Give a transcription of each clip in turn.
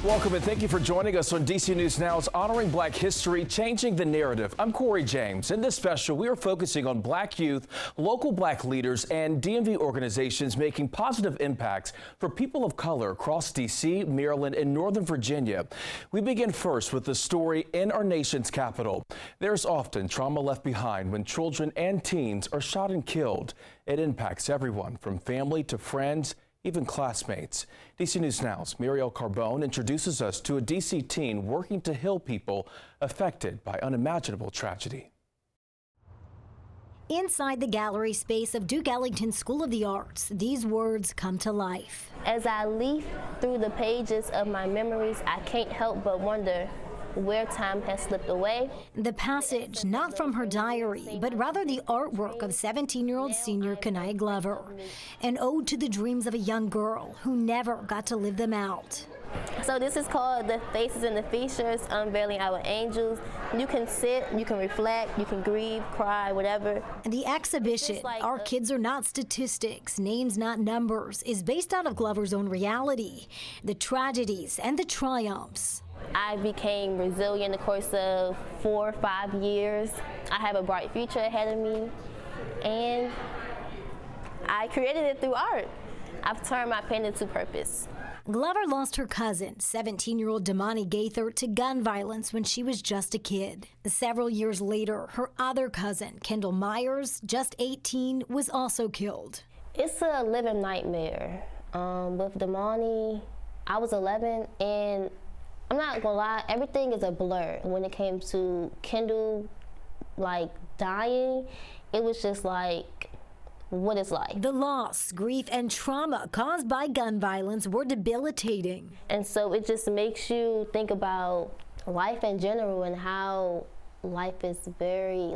Welcome and thank you for joining us on DC News Now's Honoring Black History, Changing the Narrative. I'm Corey James. In this special, we are focusing on black youth, local black leaders, and DMV organizations making positive impacts for people of color across DC, Maryland, and Northern Virginia. We begin first with the story in our nation's capital. There's often trauma left behind when children and teens are shot and killed. It impacts everyone from family to friends, even classmates. DC News Now's Marielle Carbone introduces us to a DC teen working to heal people affected by unimaginable tragedy. Inside the gallery space of Duke Ellington School of the Arts, these words come to life. As I leaf through the pages of my memories, I can't help but wonder where time has slipped away. The passage, not from her diary, but rather the artwork of 17-year-old senior Kanaya Glover. An ode to the dreams of a young girl who never got to live them out. So this is called The Faces and the Features, Unveiling Our Angels. You can sit, you can reflect, you can grieve, cry, whatever. The exhibition, Our Kids Are Not Statistics, Names Not Numbers, is based out of Glover's own reality, the tragedies and the triumphs. I became resilient in the course of 4 or 5 years. I have a bright future ahead of me, and I created it through art. I've turned my pen into purpose. Glover lost her cousin, 17-year-old Damani Gaither, to gun violence when she was just a kid. Several years later, her other cousin, Kendall Myers, just 18, was also killed. It's a living nightmare. With Damani, I was 11, and I'm not gonna lie, everything is a blur. When it came to Kendall, dying, it was just what it's like. The loss, grief, and trauma caused by gun violence were debilitating. And so it just makes you think about life in general and how life is very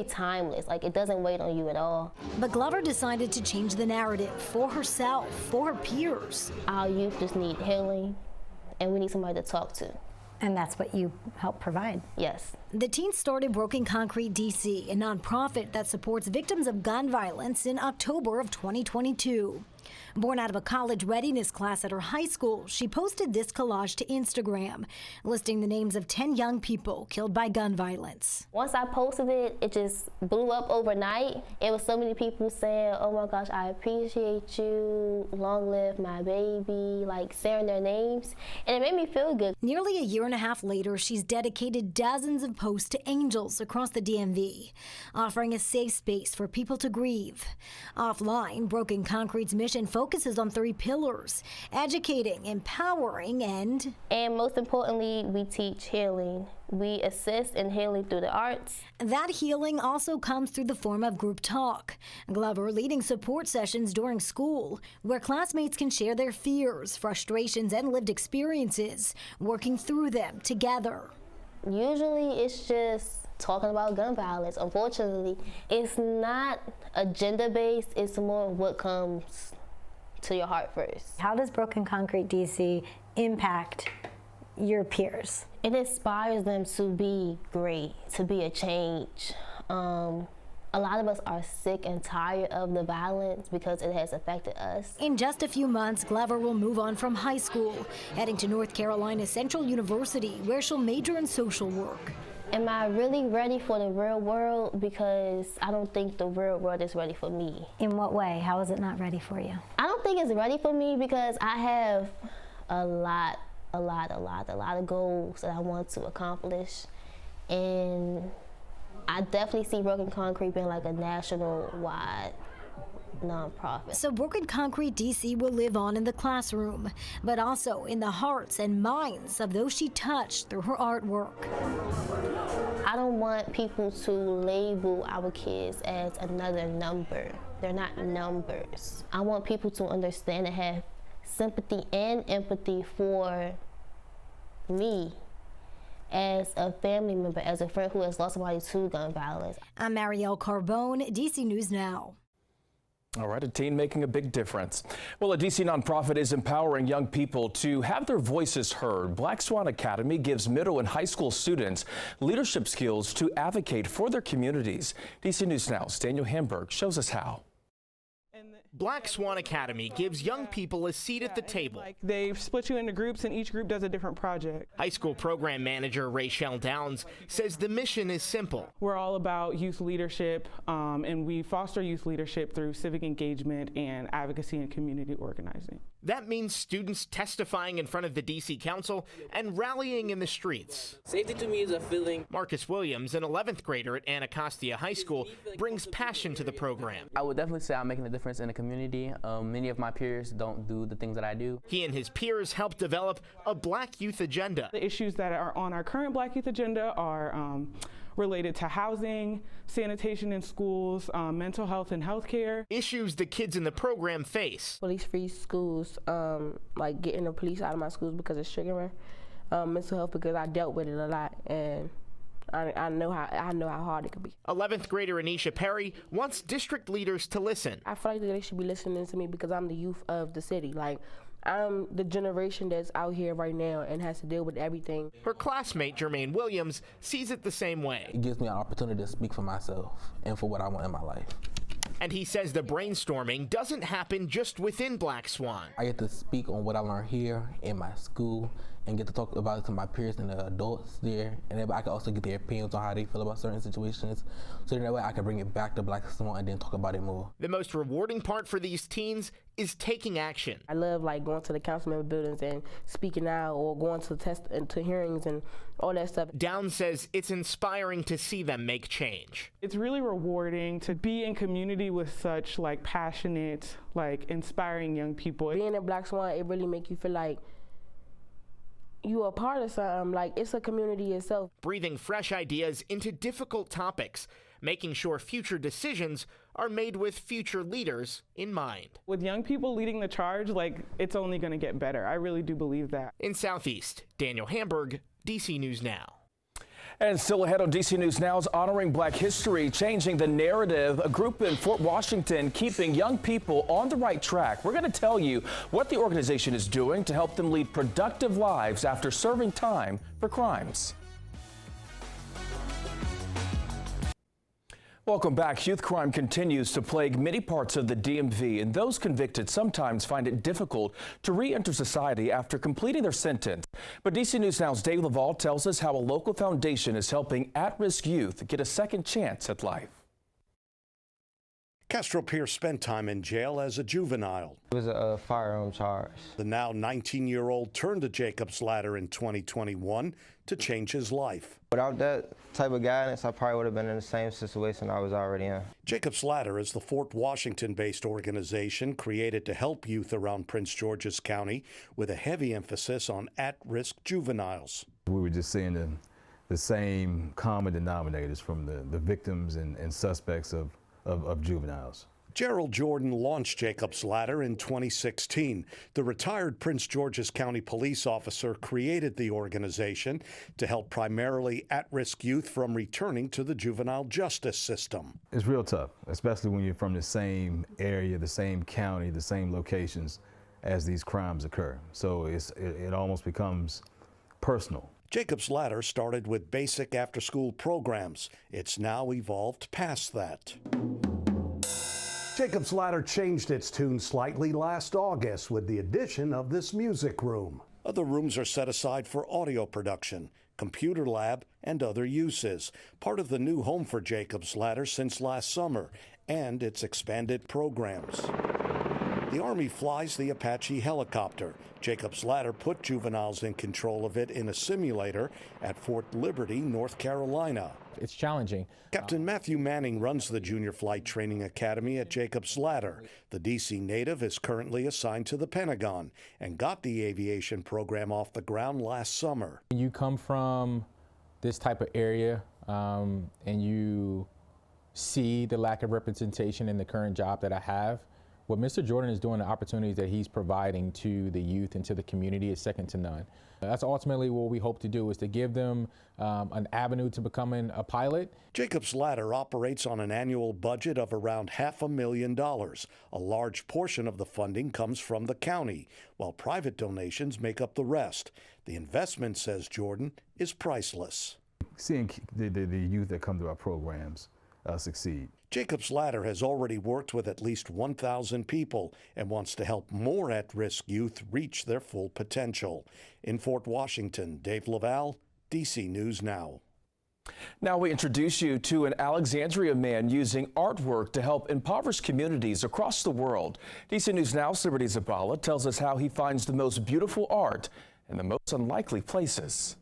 timeless. It doesn't wait on you at all. But Glover decided to change the narrative for herself, for her peers. Our youth just need healing, and we need somebody to talk to. And that's what you help provide? Yes. The teens started Broken Concrete DC, a nonprofit that supports victims of gun violence, in October of 2022. Born out of a college readiness class at her high school, she posted this collage to Instagram, listing the names of 10 young people killed by gun violence. Once I posted it, it just blew up overnight. It was so many people saying, "Oh my gosh, I appreciate you, long live my baby," saying their names, and it made me feel good. Nearly a year and a half later, she's dedicated dozens of posts to angels across the DMV, offering a safe space for people to grieve. Offline, Broken Concrete's mission focuses on 3 pillars: educating, empowering, and most importantly, we teach healing. We assist in healing through the arts. That healing also comes through the form of group talk. Glover leading support sessions during school, where classmates can share their fears, frustrations, and lived experiences, working through them together. Usually it's just talking about gun violence. Unfortunately, it's not agenda-based, it's more what comes to your heart first. How does Broken Concrete DC impact your peers? It inspires them to be great, to be a change. A lot of us are sick and tired of the violence because it has affected us. In just a few months, Glover will move on from high school, heading to North Carolina Central University, where she'll major in social work. Am I really ready for the real world? Because I don't think the real world is ready for me. In what way? How is it not ready for you? I don't think it's ready for me because I have a lot of goals that I want to accomplish. And I definitely see Broken Concrete being a national-wide nonprofit. So Broken Concrete DC will live on in the classroom, but also in the hearts and minds of those she touched through her artwork. I don't want people to label our kids as another number. They're not numbers. I want people to understand and have sympathy and empathy for me as a family member, as a friend who has lost somebody to gun violence. I'm Marielle Carbone, DC News Now. All right, a teen making a big difference. Well, a DC nonprofit is empowering young people to have their voices heard. Black Swan Academy gives middle and high school students leadership skills to advocate for their communities. DC News Now's Daniel Hamburg shows us how. Black Swan Academy gives young people a seat at the table. They split you into groups, and each group does a different project. High school program manager Rachelle Downs says the mission is simple. We're all about youth leadership, and we foster youth leadership through civic engagement and advocacy and community organizing. That means students testifying in front of the D.C. Council and rallying in the streets. Safety to me is a feeling. Marcus Williams, an 11th grader at Anacostia High School, brings passion to the program. I would definitely say I'm making a difference in the community. Many of my peers don't do the things that I do. He and his peers helped develop a Black Youth Agenda. The issues that are on our current Black Youth Agenda are related to housing, sanitation in schools, mental health and healthcare. Issues the kids in the program face. Police-free schools, like getting the police out of my schools because it's triggering. Mental health because I dealt with it a lot, and I know how hard it can be. 11th grader Anisha Perry wants district leaders to listen. I feel like they should be listening to me because I'm the youth of the city. Like, I'm the generation that's out here right now and has to deal with everything. Her classmate, Jermaine Williams, sees it the same way. It gives me an opportunity to speak for myself and for what I want in my life. And he says the brainstorming doesn't happen just within Black Swan. I get to speak on what I learned here in my school and get to talk about it to my peers and the adults there. And then I can also get their opinions on how they feel about certain situations. So that way I can bring it back to Black Swan and then talk about it more. The most rewarding part for these teens is taking action. I love like going to the council member buildings and speaking out, or going to hearings and all that stuff. Downs says it's inspiring to see them make change. It's really rewarding to be in community with such like passionate, like inspiring young people. Being in Black Swan, it really makes you feel like you're a part of something, like it's a community itself. Breathing fresh ideas into difficult topics, making sure future decisions are made with future leaders in mind. With young people leading the charge, like it's only going to get better. I really do believe that. In Southeast, Daniel Hamburg, DC News Now. And still ahead on DC News Now's Honoring Black History, Changing the Narrative, a group in Fort Washington keeping young people on the right track. We're going to tell you what the organization is doing to help them lead productive lives after serving time for crimes. Welcome back. Youth crime continues to plague many parts of the DMV, and those convicted sometimes find it difficult to re-enter society after completing their sentence. But DC News Now's Dave Laval tells us how a local foundation is helping at-risk youth get a second chance at life. Castro Pierce spent time in jail as a juvenile. It was a firearm charge. The now 19-year-old turned to Jacob's Ladder in 2021 to change his life. Without that type of guidance, I probably would have been in the same situation I was already in. Jacob's Ladder is the Fort Washington-based organization created to help youth around Prince George's County with a heavy emphasis on at-risk juveniles. We were just seeing the same common denominators from the victims and suspects of juveniles. Gerald Jordan launched Jacob's Ladder in 2016. The retired Prince George's County police officer created the organization to help primarily at-risk youth from returning to the juvenile justice system. It's real tough, especially when you're from the same area, the same county, the same locations as these crimes occur. So it almost becomes personal. Jacob's Ladder started with basic after-school programs. It's now evolved past that. Jacob's Ladder changed its tune slightly last August with the addition of this music room. Other rooms are set aside for audio production, computer lab, and other uses, part of the new home for Jacob's Ladder since last summer, and its expanded programs. The Army flies the Apache helicopter. Jacob's Ladder put juveniles in control of it in a simulator at Fort Liberty, North Carolina. It's challenging. Captain Matthew Manning runs the Junior Flight Training Academy at Jacob's Ladder. The D.C. native is currently assigned to the Pentagon and got the aviation program off the ground last summer. You come from this type of area and you see the lack of representation in the current job that I have. What Mr. Jordan is doing, the opportunities that he's providing to the youth and to the community is second to none. That's ultimately what we hope to do, is to give them an avenue to becoming a pilot. Jacob's Ladder operates on an annual budget of around $500,000. A large portion of the funding comes from the county, while private donations make up the rest. The investment, says Jordan, is priceless. Seeing the youth that come to our programs, succeed. Jacob's Ladder has already worked with at least 1,000 people and wants to help more at-risk youth reach their full potential. In Fort Washington, Dave Laval, DC News Now. Now we introduce you to an Alexandria man using artwork to help impoverished communities across the world. DC News Now's Liberty Zabala tells us how he finds the most beautiful art in the most unlikely places.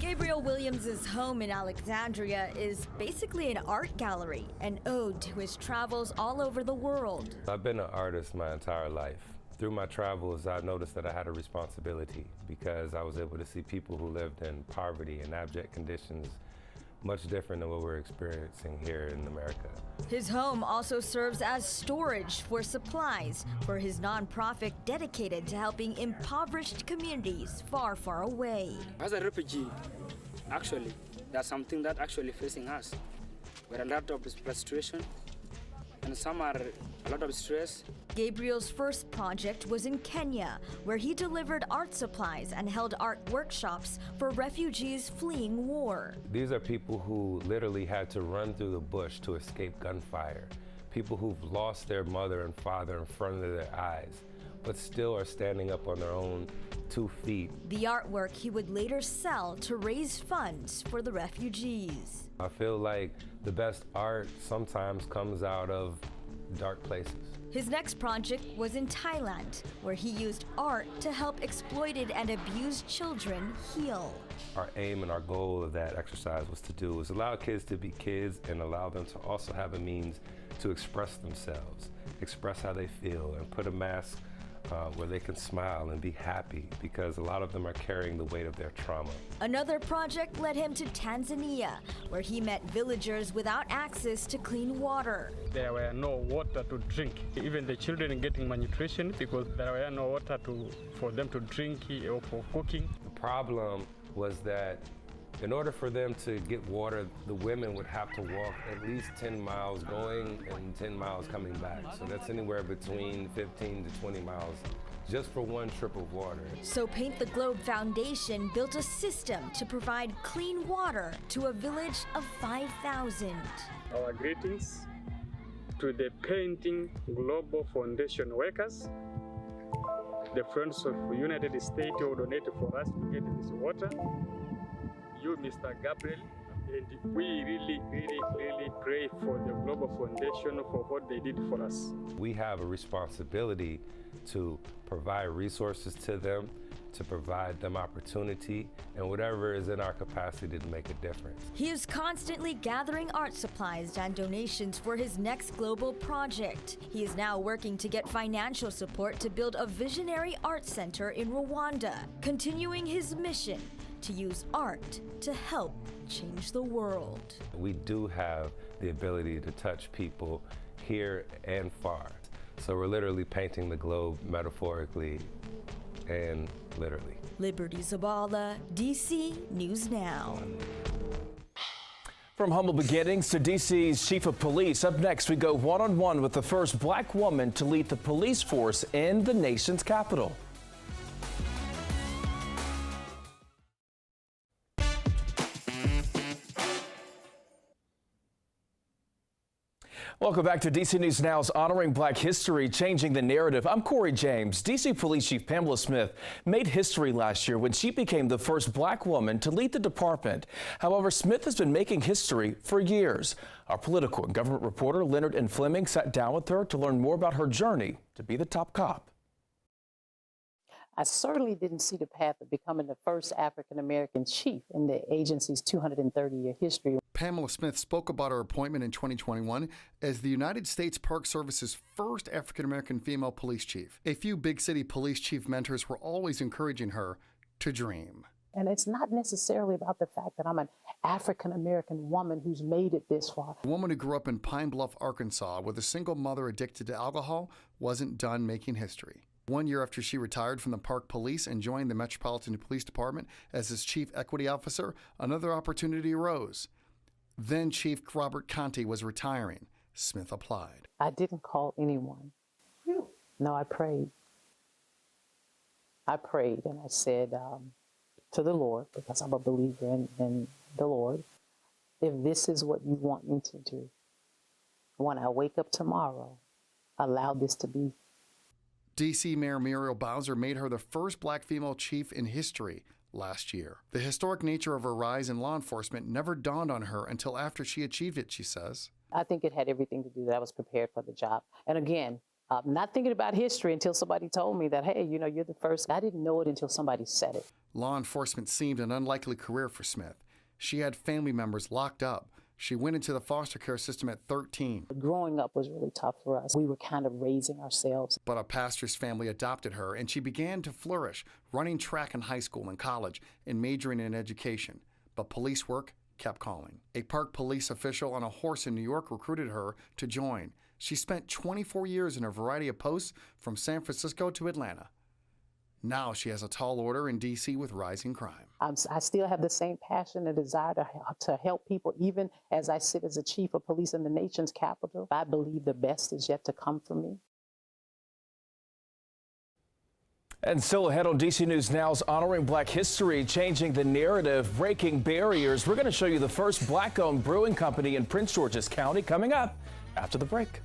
Gabriel Williams' home in Alexandria is basically an art gallery, an ode to his travels all over the world. I've been an artist my entire life. Through my travels, I noticed that I had a responsibility because I was able to see people who lived in poverty and abject conditions much different than what we're experiencing here in America. His home also serves as storage for supplies for his nonprofit dedicated to helping impoverished communities far, far away. As a refugee, actually, that's something that actually facing us. With a lot of frustration and some are a lot of stress. Gabriel's first project was in Kenya, where he delivered art supplies and held art workshops for refugees fleeing war. These are people who literally had to run through the bush to escape gunfire. People who've lost their mother and father in front of their eyes, but still are standing up on their own 2 feet. The artwork he would later sell to raise funds for the refugees. I feel like the best art sometimes comes out of dark places. His next project was in Thailand, where he used art to help exploited and abused children heal. Our aim and our goal of that exercise was allow kids to be kids and allow them to also have a means to express themselves, express how they feel, and put a mask where they can smile and be happy, because a lot of them are carrying the weight of their trauma. Another project led him to Tanzania, where he met villagers without access to clean water. There were no water to drink. Even the children getting malnutrition because there were no water for them to drink or for cooking. The problem was that in order for them to get water, the women would have to walk at least 10 miles going and 10 miles coming back. So that's anywhere between 15 to 20 miles just for one trip of water. So Paint the Globe Foundation built a system to provide clean water to a village of 5,000. Our greetings to the Painting Global Foundation workers. The Friends of United States who donated for us to get this water. You, Mr. Gabriel, and we really pray for the Global Foundation for what they did for us. We have a responsibility to provide resources to them, to provide them opportunity, and whatever is in our capacity to make a difference. He is constantly gathering art supplies and donations for his next global project. He is now working to get financial support to build a visionary art center in Rwanda, continuing his mission to use art to help change the world. We do have the ability to touch people here and far. So we're literally painting the globe metaphorically and literally. Liberty Zabala, DC News Now. From humble beginnings to DC's chief of police, up next we go one-on-one with the first black woman to lead the police force in the nation's capital. Welcome back to DC News Now's Honoring Black History, Changing the Narrative. I'm Corey James. DC Police Chief Pamela Smith made history last year when she became the first black woman to lead the department. However, Smith has been making history for years. Our political and government reporter Leonard N. Fleming sat down with her to learn more about her journey to be the top cop. I certainly didn't see the path of becoming the first African-American chief in the agency's 230-year history. Pamela Smith spoke about her appointment in 2021 as the United States Park Service's first African-American female police chief. A few big city police chief mentors were always encouraging her to dream. And it's not necessarily about the fact that I'm an African-American woman who's made it this far. A woman who grew up in Pine Bluff, Arkansas, with a single mother addicted to alcohol, wasn't done making history. 1 year after she retired from the Park Police and joined the Metropolitan Police Department as its chief equity officer, another opportunity arose. Then Chief Robert Conte was retiring. Smith applied. I didn't call anyone. Really? No, I prayed. I prayed and I said to the Lord, because I'm a believer in the Lord, if this is what you want me to do, when I wake up tomorrow, allow this to be. D.C. Mayor Muriel Bowser made her the first black female chief in history last year. The historic nature of her rise in law enforcement never dawned on her until after she achieved it, she says. I think it had everything to do that I was prepared for the job. And again, not thinking about history until somebody told me that, hey, you know, you're the first. I didn't know it until somebody said it. Law enforcement seemed an unlikely career for Smith. She had family members locked up. She went into the foster care system at 13. Growing up was really tough for us. We were kind of raising ourselves. But a pastor's family adopted her, and she began to flourish, running track in high school and college and majoring in education. But police work kept calling. A park police official on a horse in New York recruited her to join. She spent 24 years in a variety of posts from San Francisco to Atlanta. Now she has a tall order in D.C. with rising crime. I still have the same passion and desire to help people, even as I sit as a chief of police in the nation's capital. I believe the best is yet to come for me. And still ahead on DC News Now's Honoring Black History, Changing the Narrative, Breaking Barriers. We're going to show you the first black-owned brewing company in Prince George's County coming up after the break.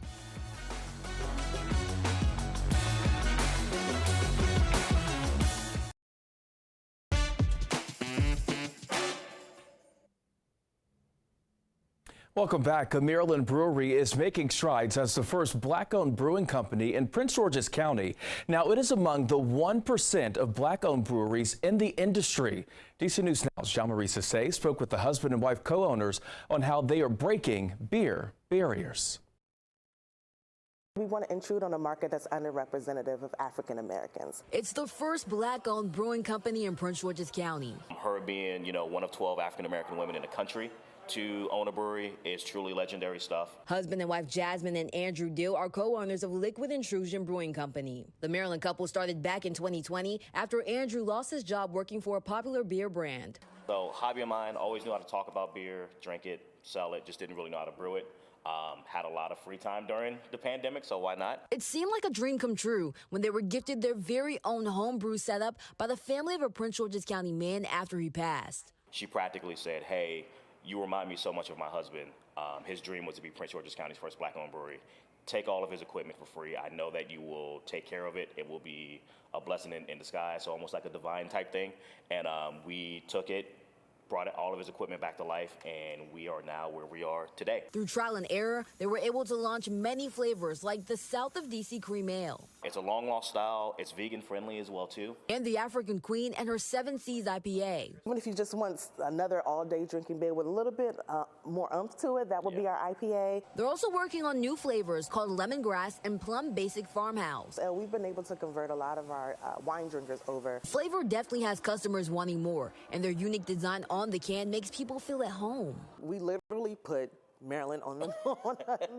Welcome back. A Maryland brewery is making strides as the first black-owned brewing company in Prince George's County. Now, it is among the 1% of black-owned breweries in the industry. DC News Now's Jean-Marie Sissay spoke with the husband and wife co-owners on how they are breaking beer barriers. We want to intrude on a market that's underrepresented of African Americans. It's the first black-owned brewing company in Prince George's County. Her being, one of 12 African American women in the country to own a brewery is truly legendary stuff. Husband and wife Jasmine and Andrew Dill are co-owners of Liquid Intrusion Brewing Company. The Maryland couple started back in 2020 after Andrew lost his job working for a popular beer brand. So hobby of mine, always knew how to talk about beer, drink it, sell it, just didn't really know how to brew it. Had a lot of free time during the pandemic, so why not? It seemed like a dream come true when they were gifted their very own home brew setup by the family of a Prince George's County man after he passed. She practically said, hey, you remind me so much of my husband. His dream was to be Prince George's County's first black-owned brewery. Take all of his equipment for free. I know that you will take care of it. It will be a blessing in disguise, so almost like a divine type thing. And we took it, brought all of his equipment back to life, and we are now where we are today. Through trial and error, they were able to launch many flavors like the South of DC Cream Ale. It's a long lost style. It's vegan friendly as well too. And the African Queen and her 7 Seas IPA. Even if you just want another all-day drinking beer with a little bit more oomph to it, that would be our IPA. They're also working on new flavors called Lemongrass and Plum Basic Farmhouse. We've been able to convert a lot of our wine drinkers over. Flavor definitely has customers wanting more, and their unique design on the can makes people feel at home. We literally put Maryland on the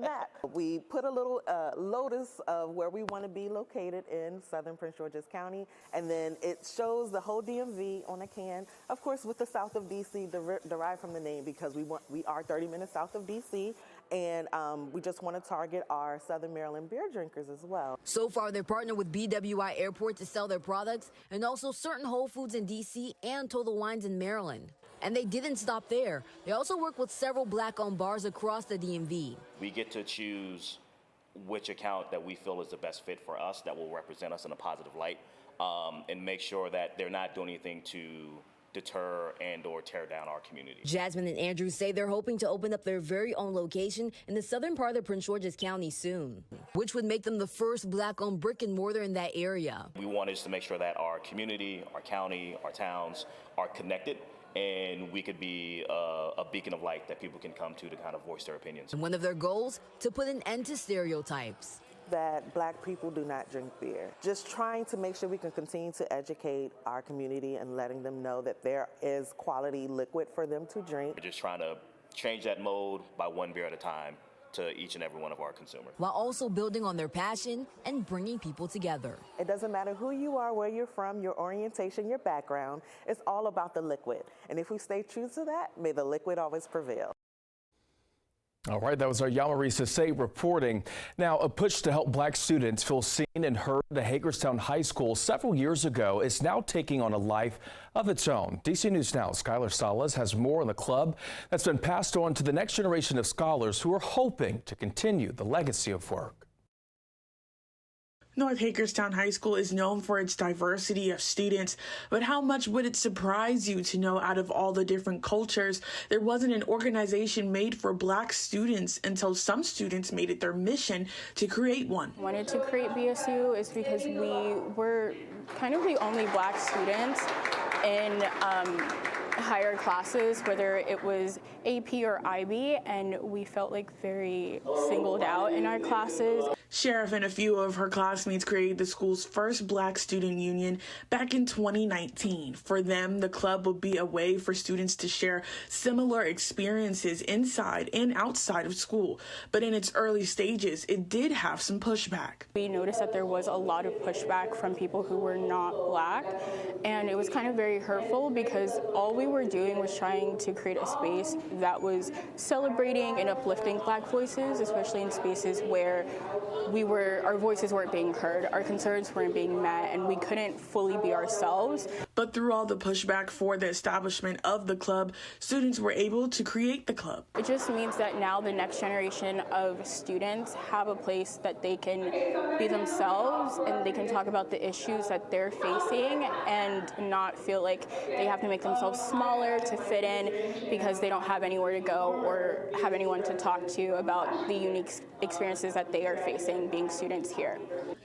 map. We put a little lotus of where we want to be located in southern Prince George's County, and then it shows the whole DMV on a can. Of course, with the south of DC derived from the name because we are 30 minutes south of DC, and we just want to target our Southern Maryland beer drinkers as well. So far, they're partnered with BWI Airport to sell their products, and also certain Whole Foods in DC and Total Wines in Maryland. And they didn't stop there. They also work with several black-owned bars across the DMV. We get to choose which account that we feel is the best fit for us, that will represent us in a positive light, and make sure that they're not doing anything to deter and or tear down our community. Jasmine and Andrew say they're hoping to open up their very own location in the southern part of Prince George's County soon, which would make them the first black-owned brick and mortar in that area. We wanted to make sure that our community, our county, our towns are connected, and we could be a beacon of light that people can come to kind of voice their opinions. And one of their goals, to put an end to stereotypes. That black people do not drink beer. Just trying to make sure we can continue to educate our community and letting them know that there is quality liquid for them to drink. We're just trying to change that mode by one beer at a time to each and every one of our consumers. While also building on their passion and bringing people together. It doesn't matter who you are, where you're from, your orientation, your background. It's all about the liquid. And if we stay true to that, may the liquid always prevail. All right, that was our Yamaree Sase reporting. Now, a push to help black students feel seen and heard at Hagerstown High School several years ago is now taking on a life of its own. DC News Now's Skylar Salas has more on the club that's been passed on to the next generation of scholars who are hoping to continue the legacy of work. North Hagerstown High School is known for its diversity of students, but how much would it surprise you to know out of all the different cultures, there wasn't an organization made for black students until some students made it their mission to create one. Wanted to create BSU is because we were kind of the only black students in higher classes, whether it was AP or IB, and we felt like very singled out in our classes. Sheriff and a few of her classmates created the school's first black student union back in 2019. For them, the club would be a way for students to share similar experiences inside and outside of school. But in its early stages, it did have some pushback. We noticed that there was a lot of pushback from people who were not black, and it was kind of very hurtful because all we were doing was trying to create a space that was celebrating and uplifting black voices, especially in spaces where our voices weren't being heard, our concerns weren't being met, and we couldn't fully be ourselves. But through all the pushback for the establishment of the club, students were able to create the club. It just means that now the next generation of students have a place that they can be themselves and they can talk about the issues that they're facing and not feel like they have to make themselves smaller to fit in because they don't have anywhere to go or have anyone to talk to about the unique experiences that they are facing being students here.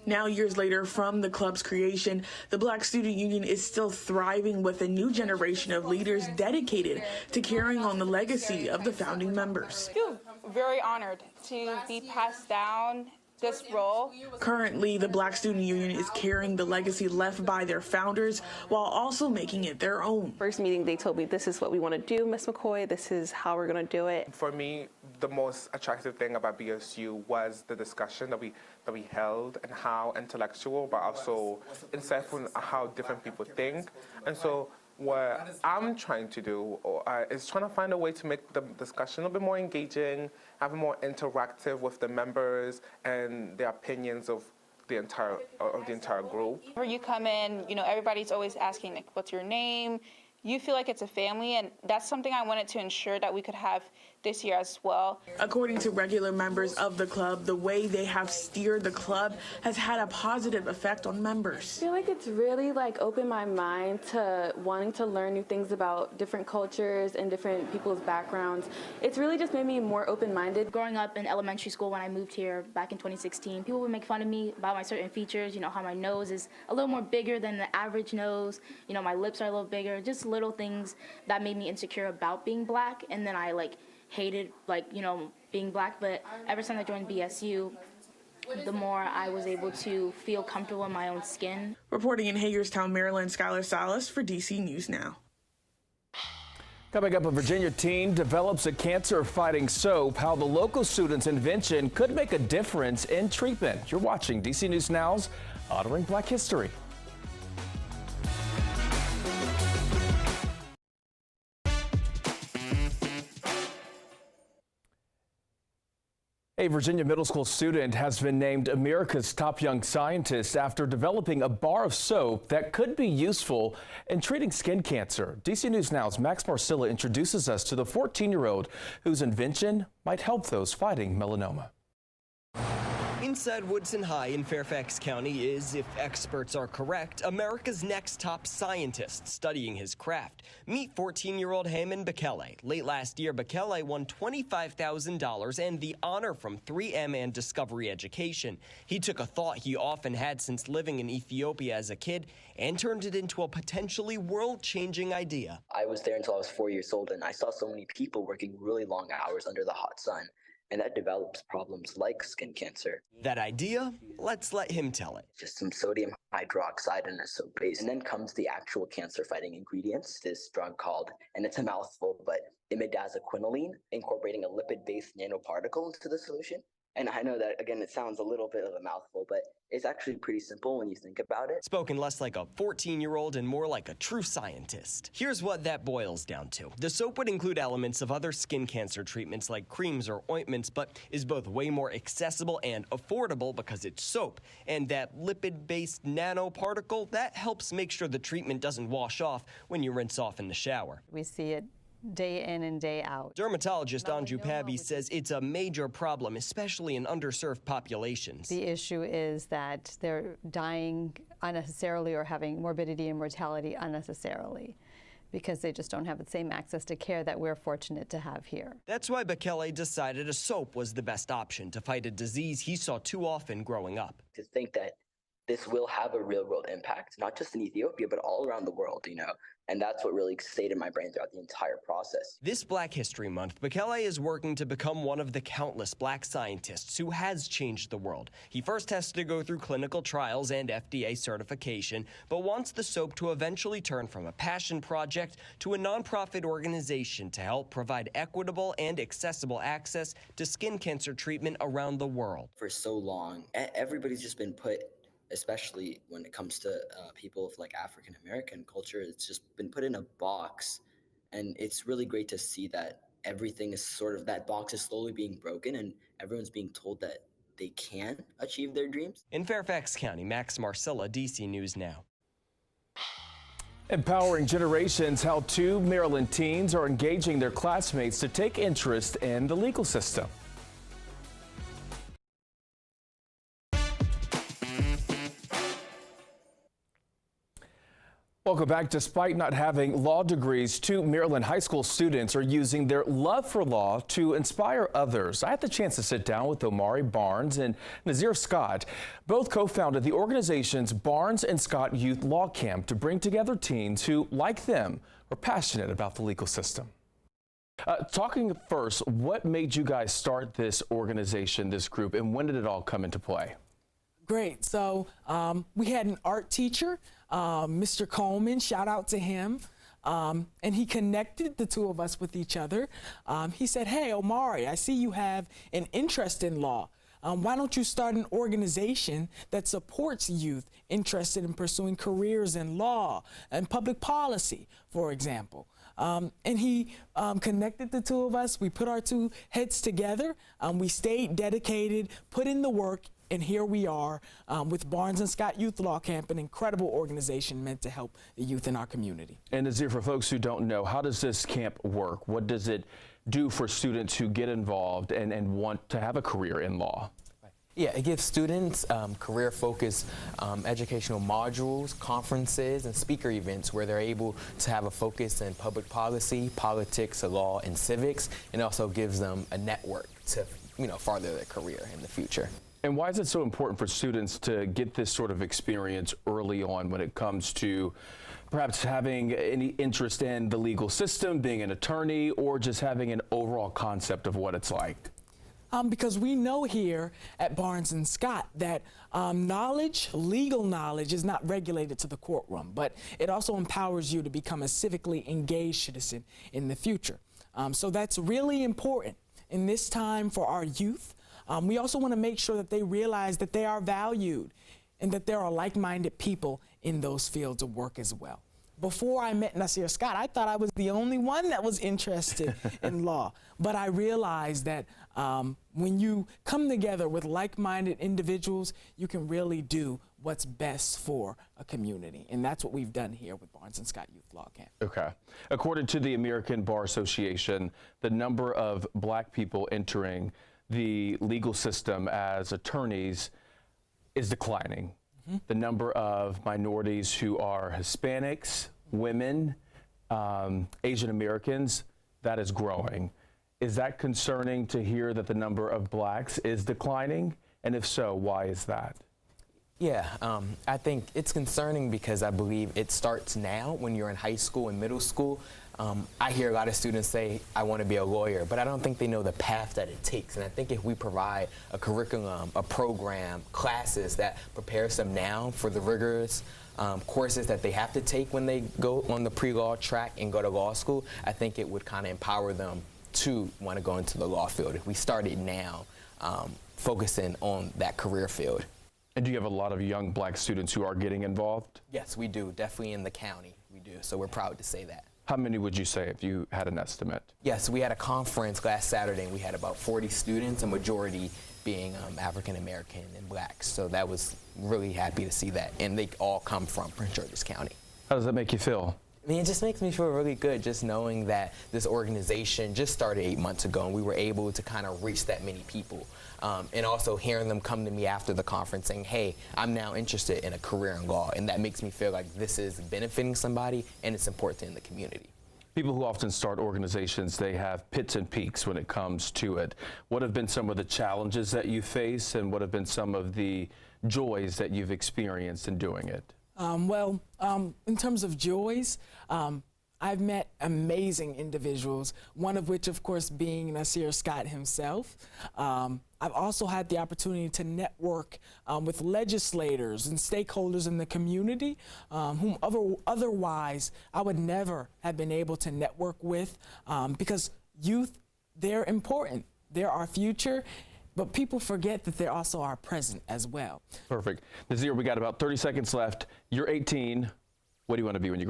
Now, years later, from the club's creation, the Black Student Union is still thriving with a new generation of leaders dedicated to carrying on the legacy of the founding members. I feel very honored to be passed down this role. Currently, the Black Student Union is carrying the legacy left by their founders while also making it their own. First meeting, they told me, this is what we want to do, Ms. McCoy. This is how we're going to do it. For me, the most attractive thing about BSU was the discussion that we held and how intellectual, but also insightful on how different people think. And so what I'm trying to do is trying to find a way to make the discussion a little bit more engaging, have it more interactive with the members and the opinions of the entire group. Where you come in, everybody's always asking, like, what's your name? You feel like it's a family, and that's something I wanted to ensure that we could have this year as well. According to regular members of the club, the way they have steered the club has had a positive effect on members. I feel like it's really opened my mind to wanting to learn new things about different cultures and different people's backgrounds. It's really just made me more open-minded. Growing up in elementary school when I moved here back in 2016, people would make fun of me about my certain features, how my nose is a little more bigger than the average nose, my lips are a little bigger, just little things that made me insecure about being black, and then I hated being black. But ever since I joined BSU, the more I was able to feel comfortable in my own skin. Reporting in Hagerstown, Maryland, Skylar Salas for DC News Now. Coming up, a Virginia teen develops a cancer-fighting soap. How the local student's invention could make a difference in treatment. You're watching DC News Now's Honoring Black History. A Virginia middle school student has been named America's top young scientist after developing a bar of soap that could be useful in treating skin cancer. DC News Now's Max Marcilla introduces us to the 14-year-old whose invention might help those fighting melanoma. Inside Woodson High in Fairfax County is, if experts are correct, America's next top scientist studying his craft. Meet 14-year-old Haymond Bekele. Late last year, Bekele won $25,000 and the honor from 3M and Discovery Education. He took a thought he often had since living in Ethiopia as a kid and turned it into a potentially world-changing idea. I was there until I was 4 years old, and I saw so many people working really long hours under the hot sun. And that develops problems like skin cancer. That idea? Let's let him tell it. Just some sodium hydroxide in a soap base. And then comes the actual cancer-fighting ingredients, this drug called, and it's a mouthful, but imidazoquinoline, incorporating a lipid-based nanoparticle into the solution. And I know that, again, it sounds a little bit of a mouthful, but It's actually pretty simple when you think about it. Spoken less like a 14-year-old and more like a true scientist. Here's what that boils down to. The soap would include elements of other skin cancer treatments like creams or ointments, but is both way more accessible and affordable because it's soap. And that lipid-based nanoparticle, that helps make sure the treatment doesn't wash off when you rinse off in the shower. We see it day in and day out. Dermatologist Anju Pabby says it's a major problem, especially in underserved populations. The issue is that they're dying unnecessarily or having morbidity and mortality unnecessarily because they just don't have the same access to care that we're fortunate to have here. That's why Bekele decided a soap was the best option to fight a disease he saw too often growing up. To think that this will have a real-world impact, not just in Ethiopia, but all around the world, and that's what really stayed in my brain throughout the entire process. This Black History Month, Bekele is working to become one of the countless Black scientists who has changed the world. He first has to go through clinical trials and FDA certification, but wants the soap to eventually turn from a passion project to a nonprofit organization to help provide equitable and accessible access to skin cancer treatment around the world. For so long, everybody's just been put, especially when it comes to people of like African American culture, it's just been put in a box. And it's really great to see that everything is that box is slowly being broken and everyone's being told that they can achieve their dreams. In Fairfax County, Max Marcella, DC News Now. Empowering generations, how 2 Maryland teens are engaging their classmates to take interest in the legal system. Welcome back. Despite not having law degrees, 2 Maryland high school students are using their love for law to inspire others. I had the chance to sit down with Omari Barnes and Nazir Scott. Both co-founded the organization's Barnes and Scott Youth Law Camp to bring together teens who, like them, are passionate about the legal system. Talking first, what made you guys start this organization, this group, and when did it all come into play? Great. So we had an art teacher, Mr. Coleman, shout out to him. And he connected the two of us with each other. He said, hey, Omari, I see you have an interest in law. Why don't you start an organization that supports youth interested in pursuing careers in law and public policy, for example? And he connected the two of us. We put our two heads together. We stayed dedicated, put in the work, and here we are with Barnes and Scott Youth Law Camp, an incredible organization meant to help the youth in our community. And Nazir, for folks who don't know, how does this camp work? What does it do for students who get involved and want to have a career in law? Yeah, it gives students career-focused educational modules, conferences, and speaker events where they're able to have a focus in public policy, politics, law, and civics, and also gives them a network to, further their career in the future. And why is it so important for students to get this sort of experience early on when it comes to perhaps having any interest in the legal system, being an attorney, or just having an overall concept of what it's like? Because we know here at Barnes and Scott that legal knowledge is not regulated to the courtroom, but it also empowers you to become a civically engaged citizen in the future. So that's really important in this time for our youth. We also want to make sure that they realize that they are valued and that there are like-minded people in those fields of work as well. Before I met Nazir Scott, I thought I was the only one that was interested in law. But I realized that when you come together with like-minded individuals, you can really do what's best for a community. And that's what we've done here with Barnes and Scott Youth Law Camp. Okay. According to the American Bar Association, the number of Black people entering the legal system as attorneys is declining. Mm-hmm. The number of minorities who are Hispanics, women, Asian Americans, that is growing. Is that concerning to hear that the number of Blacks is declining? And if so, why is that? Yeah, I think it's concerning because I believe it starts now when you're in high school and middle school. I hear a lot of students say, I want to be a lawyer, but I don't think they know the path that it takes. And I think if we provide a curriculum, a program, classes that prepares them now for the rigorous courses that they have to take when they go on the pre-law track and go to law school, I think it would kind of empower them to want to go into the law field if we started now focusing on that career field. And do you have a lot of young black students who are getting involved? Yes, we do. Definitely in the county, we do. So we're proud to say that. How many would you say if you had an estimate? Yes, we had a conference last Saturday, and we had about 40 students, a majority being African American and black. So that was really happy to see that. And they all come from Prince George's County. How does that make you feel? I mean, it just makes me feel really good just knowing that this organization just started 8 months ago, and we were able to kind of reach that many people. And also hearing them come to me after the conference saying, hey, I'm now interested in a career in law. And that makes me feel like this is benefiting somebody and it's important in the community. People who often start organizations, they have pits and peaks when it comes to it. What have been some of the challenges that you face, and what have been some of the joys that you've experienced in doing it? In terms of joys, I've met amazing individuals, one of which, of course, being Nasir Scott himself. I've also had the opportunity to network with legislators and stakeholders in the community whom otherwise I would never have been able to network with because youth, they're important. They're our future. But people forget that they're also our present as well. Perfect. Nasir, we got about 30 seconds left. You're 18. What do you want to be when you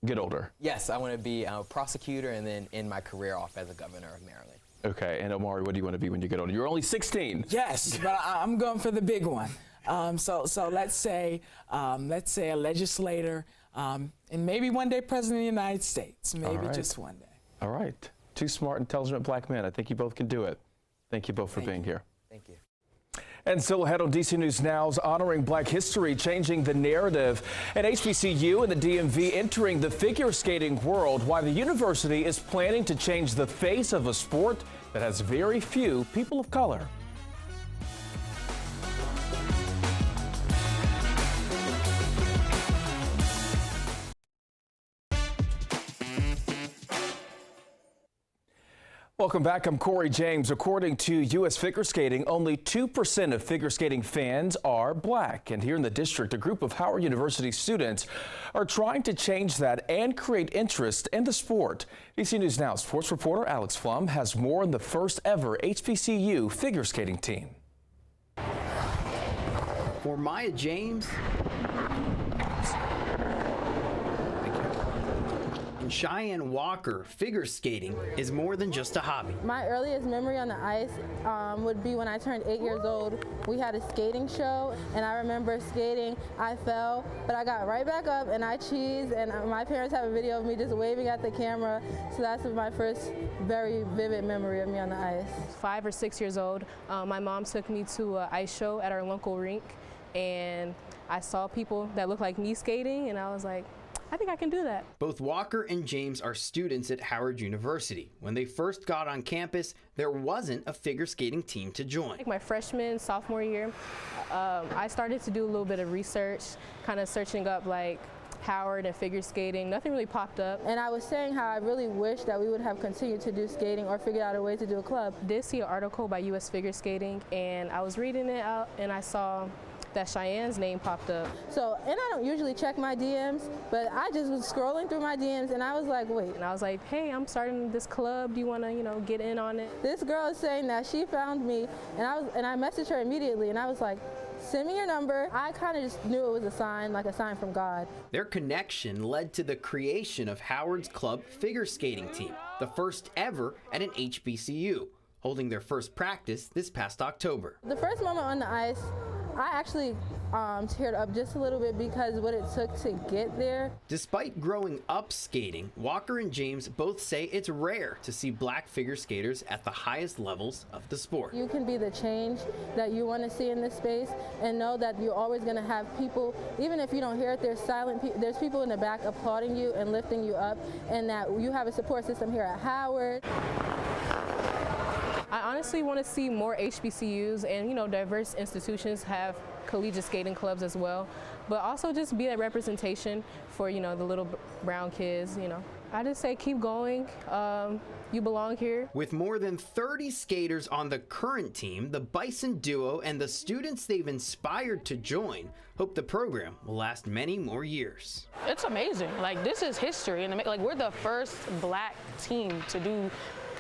get older? Yes, I want to be a prosecutor and then end my career off as a governor of Maryland. Okay, and Omari, what do you want to be when you get older? You're only 16. Yes, but I'm going for the big one. So let's say a legislator, and maybe one day president of the United States, maybe just one day. All right. Two smart, intelligent black men. I think you both can do it. Thank you both for being here. Thank you. And still ahead on DC News Now's Honoring Black History, Changing the Narrative. At HBCU and the DMV entering the figure skating world, why the university is planning to change the face of a sport that has very few people of color. Welcome back. I'm Corey James. According to U.S. Figure Skating, only 2% of figure skating fans are black. And here in the district, a group of Howard University students are trying to change that and create interest in the sport. DC News Now sports reporter Alex Flum has more on the first ever HBCU figure skating team. For Maya James and Cheyenne Walker, figure skating is more than just a hobby. My earliest memory on the ice would be when I turned 8 years old. We had a skating show, and I remember skating. I fell, but I got right back up and I cheesed, and my parents have a video of me just waving at the camera, so that's my first very vivid memory of me on the ice. 5 or 6 years old, my mom took me to an ice show at our local rink, and I saw people that looked like me skating, and I was like, I think I can do that. Both Walker and James are students at Howard University. When they first got on campus, there wasn't a figure skating team to join. Like my freshman, sophomore year, I started to do a little bit of research, kind of searching up like Howard and figure skating. Nothing really popped up. And I was saying how I really wish that we would have continued to do skating or figured out a way to do a club. Did see an article by U.S. Figure Skating, and I was reading it out, and I saw that Cheyenne's name popped up. So, and I don't usually check my DMs, but I just was scrolling through my DMs, and I was like, wait. And I was like, hey, I'm starting this club. Do you want to, get in on it? This girl is saying that she found me, and I messaged her immediately, and I was like, send me your number. I kind of just knew it was a sign, like a sign from God. Their connection led to the creation of Howard's club figure skating team, the first ever at an HBCU, holding their first practice this past October. The first moment on the ice, I actually teared up just a little bit because what it took to get there. Despite growing up skating, Walker and James both say it's rare to see black figure skaters at the highest levels of the sport. You can be the change that you want to see in this space and know that you're always going to have people, even if you don't hear it, there's people in the back applauding you and lifting you up, and that you have a support system here at Howard. I honestly want to see more HBCUs and, diverse institutions have collegiate skating clubs as well, but also just be that representation for, the little brown kids, I just say keep going. You belong here. With more than 30 skaters on the current team, the Bison duo and the students they've inspired to join hope the program will last many more years. It's amazing. Like, this is history, and we're the first black team to do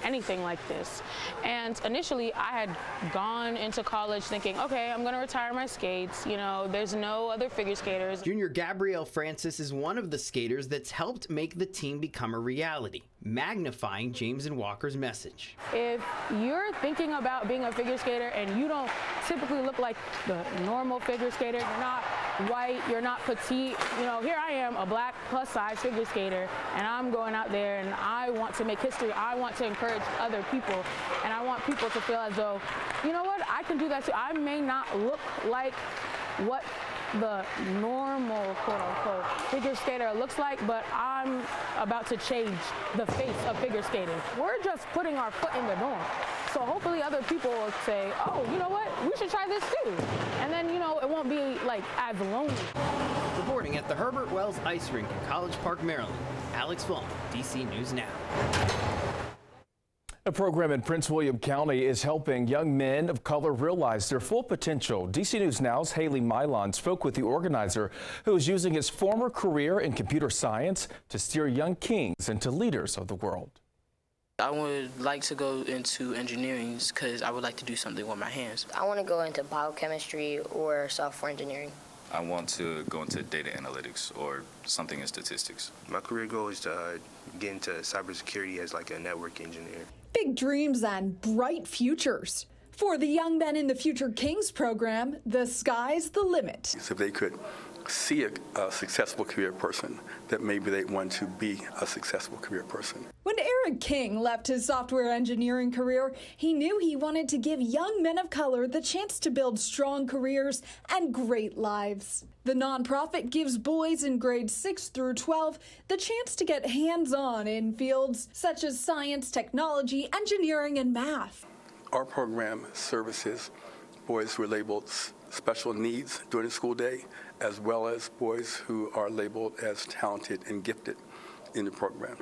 anything like this. And initially, I had gone into college thinking, okay, I'm going to retire my skates. You know, there's no other figure skaters. Junior Gabrielle Francis is one of the skaters that's helped make the team become a reality, magnifying James and Walker's message. If you're thinking about being a figure skater and you don't typically look like the normal figure skater, you're not white, you're not petite, you know, here I am, a black plus-size figure skater, and I'm going out there and I want to make history. I want to encourage other people, and I want people to feel as though, you know what, I can do that too. I may not look like what the normal quote-unquote figure skater looks like, but I'm about to change the face of figure skating. We're just putting our foot in the door. So hopefully other people will say, oh, you know what, we should try this too. And then, you know, it won't be like as lonely. Reporting at the Herbert Wells Ice Rink in College Park, Maryland, Alex Vaughn, DC News Now. A program in Prince William County is helping young men of color realize their full potential. DC News Now's Haley Mylon spoke with the organizer, who is using his former career in computer science to steer young kings into leaders of the world. I would like to go into engineering because I would like to do something with my hands. I want to go into biochemistry or software engineering. I want to go into data analytics or something in statistics. My career goal is to get into cybersecurity as like a network engineer. Big dreams and bright futures. For the Young Men in the Future Kings program, the sky's the limit. If they could see a successful career person, that maybe they want to be a successful career person. When Eric King left his software engineering career, he knew he wanted to give young men of color the chance to build strong careers and great lives. The nonprofit gives boys in grades 6 through 12 the chance to get hands-on in fields such as science, technology, engineering, and math. Our program services boys who are labeled special needs during the school day, as well as boys who are labeled as talented and gifted in the program.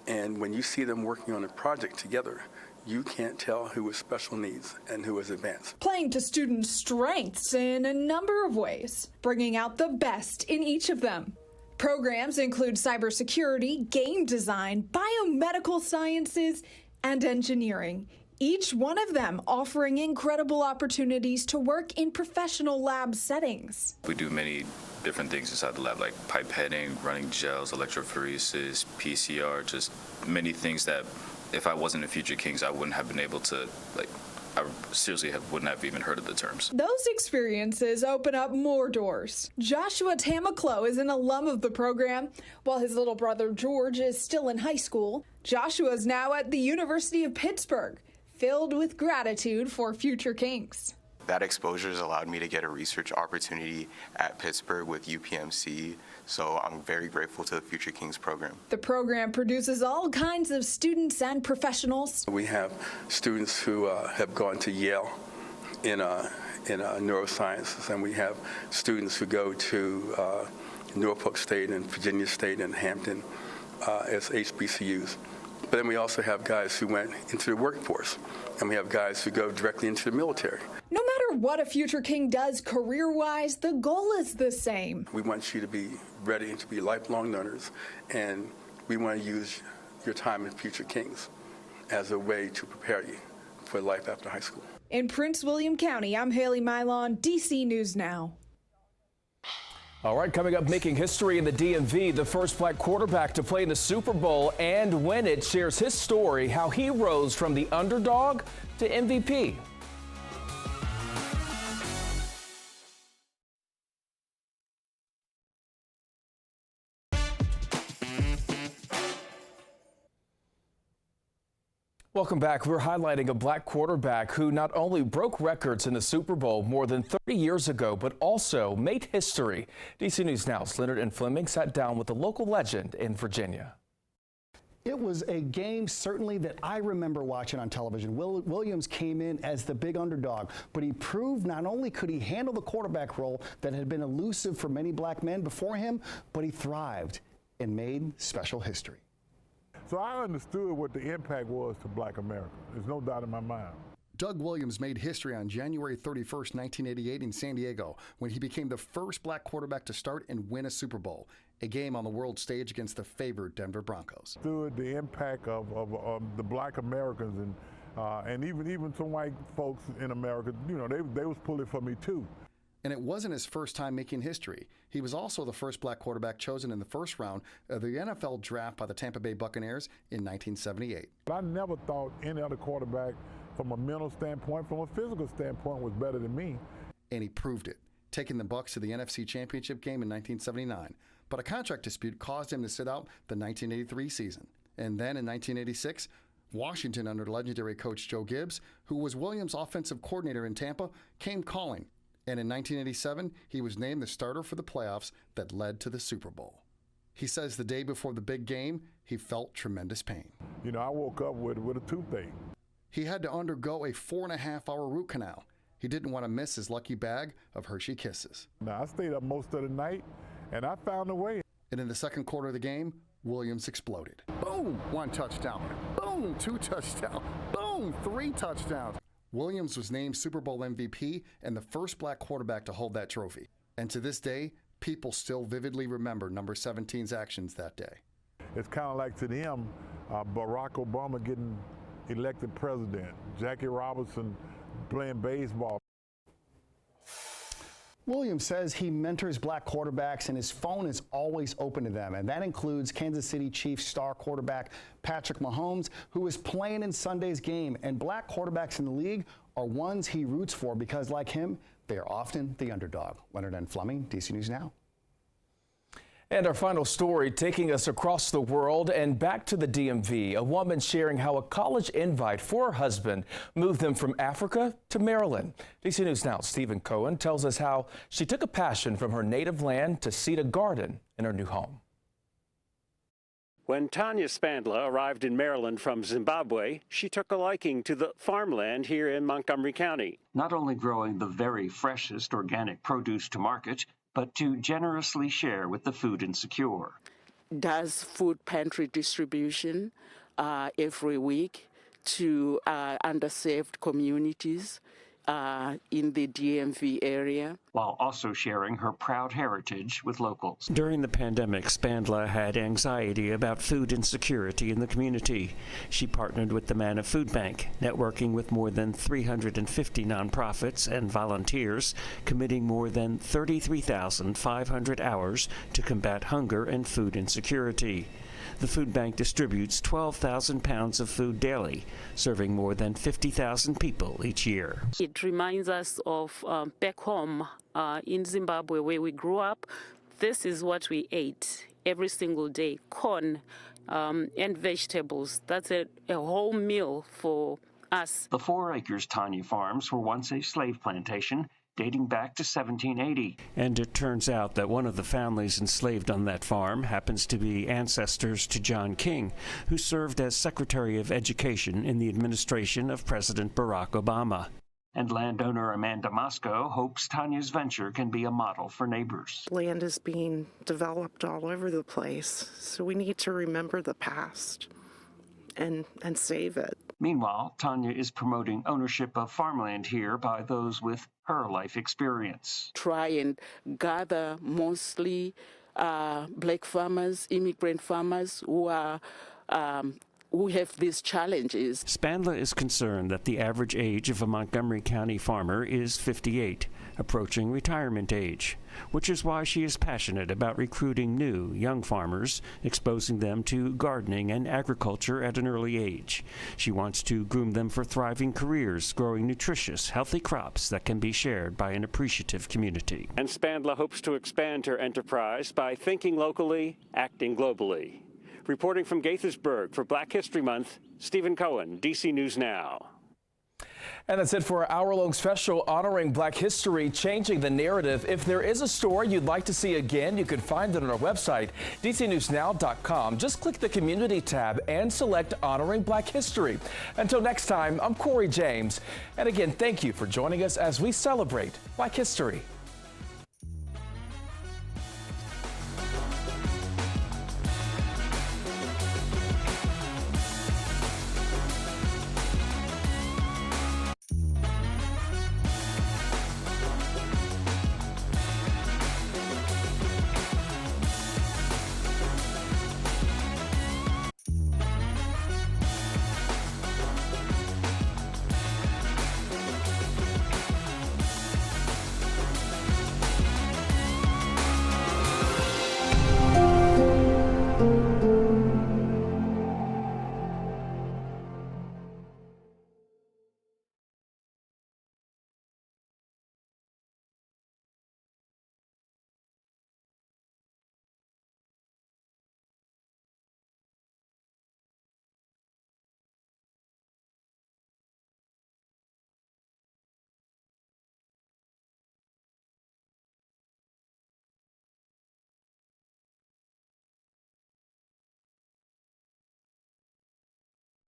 And when you see them working on a project together, you can't tell who is special needs and who is advanced. Playing to students' strengths in a number of ways, bringing out the best in each of them. Programs include cybersecurity, game design, biomedical sciences, and engineering. Each one of them offering incredible opportunities to work in professional lab settings. We do many different things inside the lab, like pipetting, running gels, electrophoresis, PCR, just many things that if I wasn't in Future Kings, I wouldn't have been able to, I seriously wouldn't have even heard of the terms. Those experiences open up more doors. Joshua Tamaclo is an alum of the program, while his little brother George is still in high school. Joshua is now at the University of Pittsburgh, filled with gratitude for Future Kings. That exposure has allowed me to get a research opportunity at Pittsburgh with UPMC, so I'm very grateful to the Future Kings program. The program produces all kinds of students and professionals. We have students who have gone to Yale in neurosciences, and we have students who go to Norfolk State and Virginia State and Hampton as HBCUs. But then we also have guys who went into the workforce, and we have guys who go directly into the military. No matter what a Future King does career-wise, the goal is the same. We want you to be ready to be lifelong learners, and we want to use your time in Future Kings as a way to prepare you for life after high school. In Prince William County, I'm Haley Mylon, DC News Now. All right, coming up, making history in the DMV, the first black quarterback to play in the Super Bowl and win it, shares his story, how he rose from the underdog to MVP. Welcome back. We're highlighting a black quarterback who not only broke records in the Super Bowl more than 30 years ago, but also made history. DC News Now's Leonard and Fleming sat down with a local legend in Virginia. It was a game certainly that I remember watching on television. Williams came in as the big underdog, but he proved not only could he handle the quarterback role that had been elusive for many black men before him, but he thrived and made special history. So I understood what the impact was to black America. There's no doubt in my mind. Doug Williams made history on January 31st, 1988 in San Diego when he became the first black quarterback to start and win a Super Bowl, a game on the world stage against the favored Denver Broncos. Through the impact of the black Americans and even some white folks in America, you know, they was pulling for me too. And it wasn't his first time making history. He was also the first black quarterback chosen in the first round of the NFL draft by the Tampa Bay Buccaneers in 1978. I never thought any other quarterback from a mental standpoint, from a physical standpoint, was better than me. And he proved it, taking the Bucs to the NFC Championship game in 1979. But a contract dispute caused him to sit out the 1983 season. And then in 1986, Washington, under legendary coach Joe Gibbs, who was Williams' offensive coordinator in Tampa, came calling. And in 1987, he was named the starter for the playoffs that led to the Super Bowl. He says the day before the big game, he felt tremendous pain. You know, I woke up with a toothache. He had to undergo a 4.5-hour root canal. He didn't want to miss his lucky bag of Hershey Kisses. Now, I stayed up most of the night, and I found a way. And in the second quarter of the game, Williams exploded. Boom, 1 touchdown. Boom, 2 touchdowns. Boom, 3 touchdowns. Williams was named Super Bowl MVP and the first black quarterback to hold that trophy. And to this day, people still vividly remember number 17's actions that day. It's kind of like to them, Barack Obama getting elected president, Jackie Robinson playing baseball. Williams says he mentors black quarterbacks and his phone is always open to them, and that includes Kansas City Chiefs star quarterback Patrick Mahomes, who is playing in Sunday's game. And black quarterbacks in the league are ones he roots for because, like him, they are often the underdog. Leonard N. Fleming, DC News Now. And our final story taking us across the world and back to the DMV. A woman sharing how a college invite for her husband moved them from Africa to Maryland. DC News Now's Stephen Cohen tells us how she took a passion from her native land to seed a garden in her new home. When Tanya Spandla arrived in Maryland from Zimbabwe, she took a liking to the farmland here in Montgomery County. Not only growing the very freshest organic produce to market, but to generously share with the food insecure. Does food pantry distribution every week to underserved communities in the DMV area, while also sharing her proud heritage with locals. During the pandemic, Spandla had anxiety about food insecurity in the community. She partnered with the Manna Food Bank, networking with more than 350 nonprofits and volunteers, committing more than 33,500 hours to combat hunger and food insecurity. The food bank distributes 12,000 pounds of food daily, serving more than 50,000 people each year. It reminds us of back home in Zimbabwe where we grew up. This is what we ate every single day, corn and vegetables. That's a whole meal for us. The 4 acres Tanya farms were once a slave plantation, dating back to 1780. And it turns out that one of the families enslaved on that farm happens to be ancestors to John King, who served as Secretary of Education in the administration of President Barack Obama. And landowner Amanda Moscow hopes Tanya's venture can be a model for neighbors. Land is being developed all over the place, so we need to remember the past and save it. Meanwhile, Tanya is promoting ownership of farmland here by those with her life experience. Try and gather mostly black farmers, immigrant farmers who have these challenges. Spandla is concerned that the average age of a Montgomery County farmer is 58, approaching retirement age, which is why she is passionate about recruiting new, young farmers, exposing them to gardening and agriculture at an early age. She wants to groom them for thriving careers, growing nutritious, healthy crops that can be shared by an appreciative community. And Spandla hopes to expand her enterprise by thinking locally, acting globally. Reporting from Gaithersburg for Black History Month, Stephen Cohen, DC News Now. And that's it for our hour-long special honoring Black history, changing the narrative. If there is a story you'd like to see again, you can find it on our website, dcnewsnow.com. Just click the Community tab and select Honoring Black History. Until next time, I'm Corey James. And again, thank you for joining us as we celebrate Black history.